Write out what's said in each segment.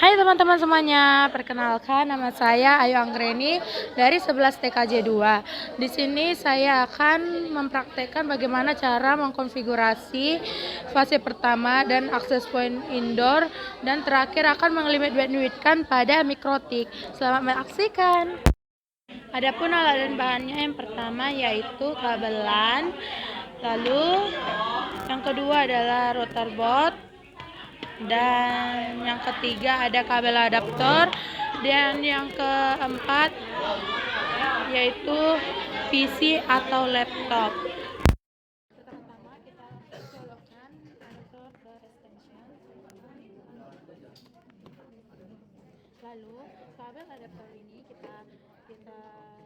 Hai teman-teman semuanya, perkenalkan nama saya Ayu Anggreni dari 11 TKJ 2. Di sini saya akan mempraktekkan bagaimana cara mengkonfigurasi fase pertama dan akses point indoor, dan terakhir akan mengelimit bandwidth pada mikrotik. Selamat menyaksikan. Adapun alat dan bahannya, yang pertama yaitu kabel LAN, lalu yang kedua adalah router board, dan yang ketiga ada kabel adaptor, dan yang keempat yaitu PC atau laptop. Pertama kita colokkan adaptor ke extension, lalu kabel adaptor ini kita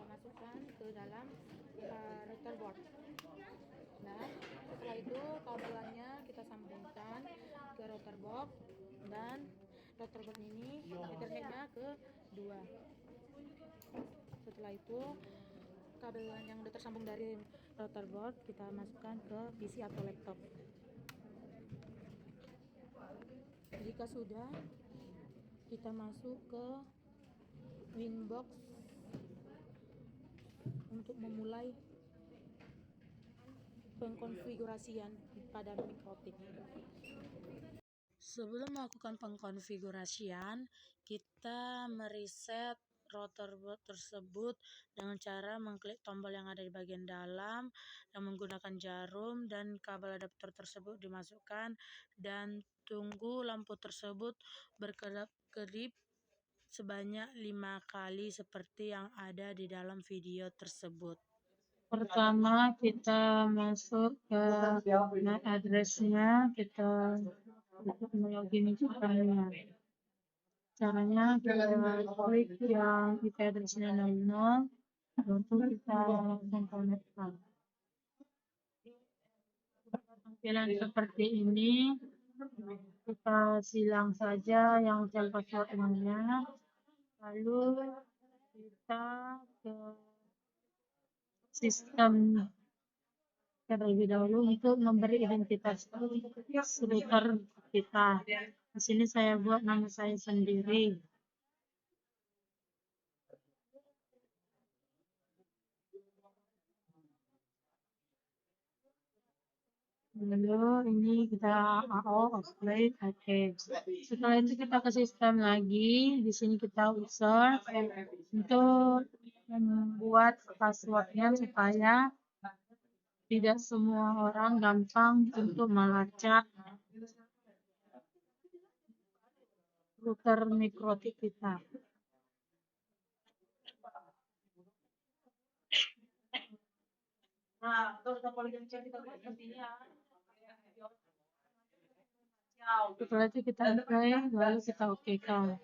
masukkan ke dalam router board. Nah, setelah itu kabelannya kita sambungkan ke router box, dan router box ini ethernetnya ke 2. Setelah itu kabel yang sudah tersambung dari router box kita masukkan ke PC atau laptop. Jika sudah, kita masuk ke Winbox untuk memulai pengkonfigurasian pada mikrotik. Sebelum melakukan pengkonfigurasian, kita mereset router board tersebut dengan cara mengklik tombol yang ada di bagian dalam dan menggunakan jarum, dan kabel adaptor tersebut dimasukkan, dan tunggu lampu tersebut berkedip-kedip sebanyak 5 kali seperti yang ada di dalam video tersebut. Pertama kita masuk ke MAC address-nya, kita login caranya. Kita klik yang IP address-nya 00, lalu kita langsung konekkan. Tampilan seperti ini, kita silang saja yang password-nya, lalu kita ke sistem terlebih dahulu untuk memberi identitas router kita. Di sini saya buat nama saya sendiri. Lalu ini kita offline, oke. Setelah itu kita ke sistem lagi. Di sini kita user untuk membuat passwordnya supaya tidak semua orang gampang untuk melacak router mikrotik kita. Setelah itu kita apply, lalu kita oke-kan.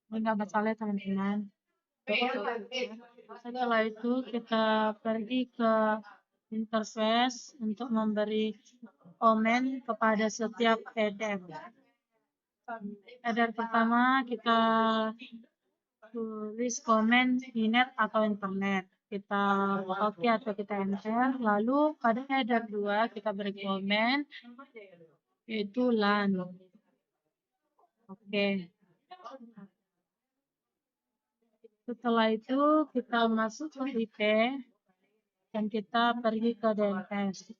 Enggak masalah teman-teman. Setelah itu kita pergi ke interface untuk memberi komen kepada setiap header. Header pertama kita tulis komen inet atau internet. Kita oke atau kita enter. Lalu pada header 2 kita beri komen yaitu LAN. Oke. Setelah itu kita masuk ke IP dan kita pergi ke DNS.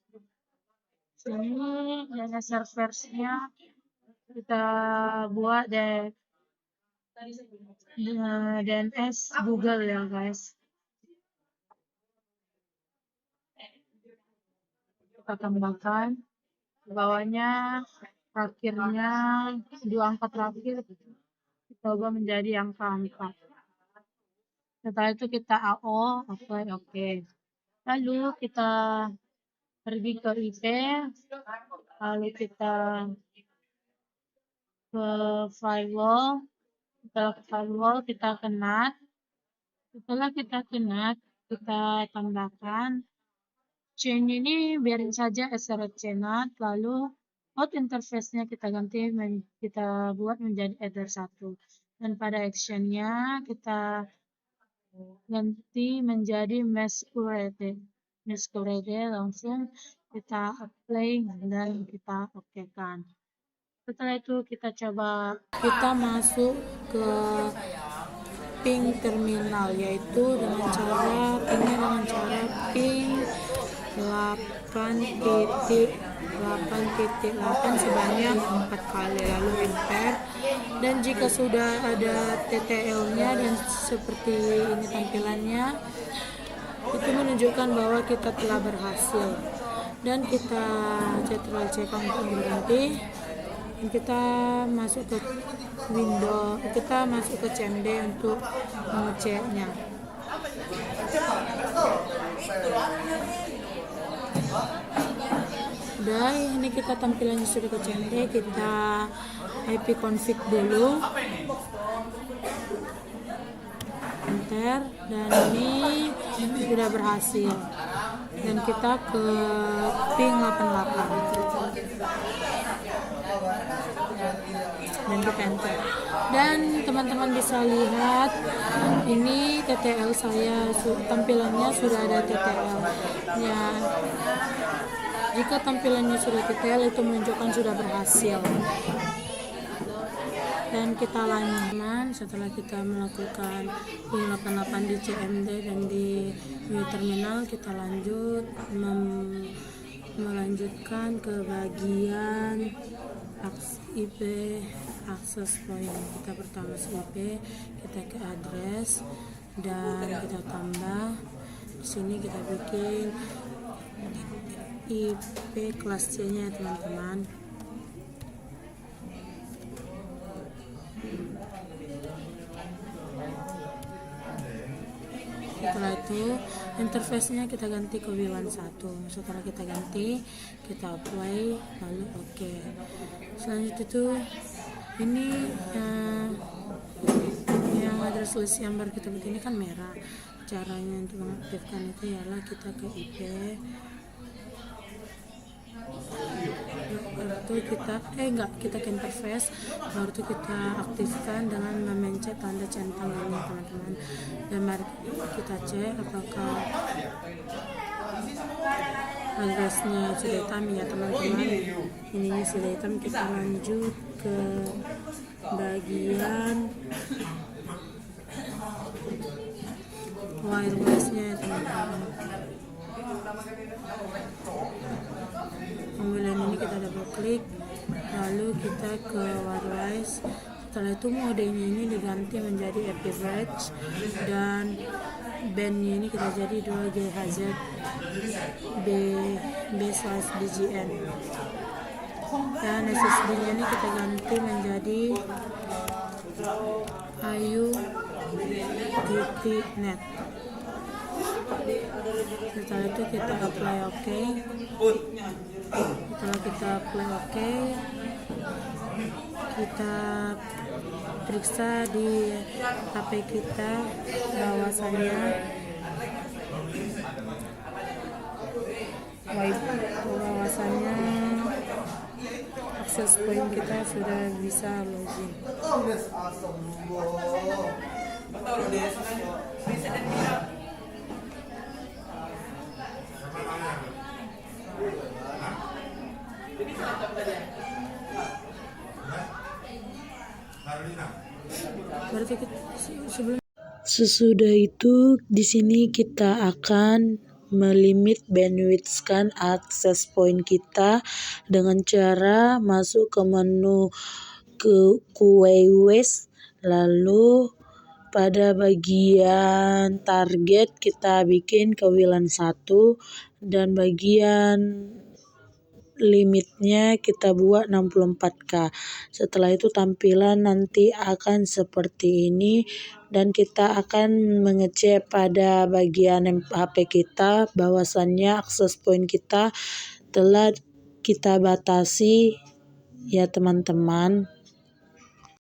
Sini DNS servernya kita buat DNS Google ya guys. Kita tambahkan bawahnya, akhirnya 2 angka terakhir kita ubah menjadi angka 4. Setelah itu kita AO, oke. Lalu kita pergi ke IP, lalu kita ke firewall. Setelah ke firewall kita kenat. Setelah kita kenat, kita tambahkan chain ini biarin saja SRC NAT, lalu out interface-nya kita ganti, kita buat menjadi header 1. Dan pada action-nya kita ganti menjadi masquerade. Langsung kita apply dan kita oke-kan. Setelah itu kita masuk ke ping terminal, yaitu dengan cara ping 8.8.8 sebanyak 4 kali, lalu enter. Dan jika sudah ada TTL-nya dan seperti ini tampilannya, itu menunjukkan bahwa kita telah berhasil. Dan kita Ctrl C untuk berhenti. Kita masuk ke CMD untuk mengeceknya. Udah, ini kita tampilannya sudah ke CMD. Kita IP config dulu, enter, dan ini sudah berhasil. Dan kita ke ping 88 dan kita enter. Dan teman-teman bisa lihat ini TTL saya, tampilannya sudah ada TTL nya. Jika tampilannya sudah TTL, itu menunjukkan sudah berhasil. Dan kita lanjut. Setelah kita melakukan ping 88 di CMD dan di terminal, kita melanjutkan ke bagian IP access point. Kita pertama IP, kita ke address dan kita tambah. Di sini kita bikin IP kelas C nya, teman-teman. Setelah itu interface-nya kita ganti ke WLAN 1. Setelah kita ganti, kita apply, lalu OK. Selanjutnya itu ini yang address list yang baru kita bikin ini kan merah. Caranya untuk mengaktifkan itu ialah kita ke IP, baru itu kita ke interface, baru itu kita aktifkan dengan memencet tanda centang ini, teman-teman. Dan mari kita cek apakah addressnya sudah hitam ya, teman-teman. Ininya sudah hitam. Kita lanjut ke bagian wireless-nya, teman-teman. Kemudian ini kita double klik, lalu kita ke wireless. Setelah itu modenya ini diganti menjadi IP bridge dan bandnya ini kita jadi 2 GHz B/BGN. Dan SSD nya ini kita ganti menjadi IU.net. Setelah itu kita apply OK. Setelah kita apply OK, kita periksa di HP kita bahwasannya access point kita sudah bisa login. Sesudah itu di sini kita akan melimit bandwidth-kan access point kita dengan cara masuk ke menu QoS, lalu pada bagian target kita bikin ke WLAN 1 dan bagian limitnya kita buat 64K. Setelah itu tampilan nanti akan seperti ini dan kita akan mengecek pada bagian HP kita bahwasannya access point kita telah kita batasi ya, teman-teman.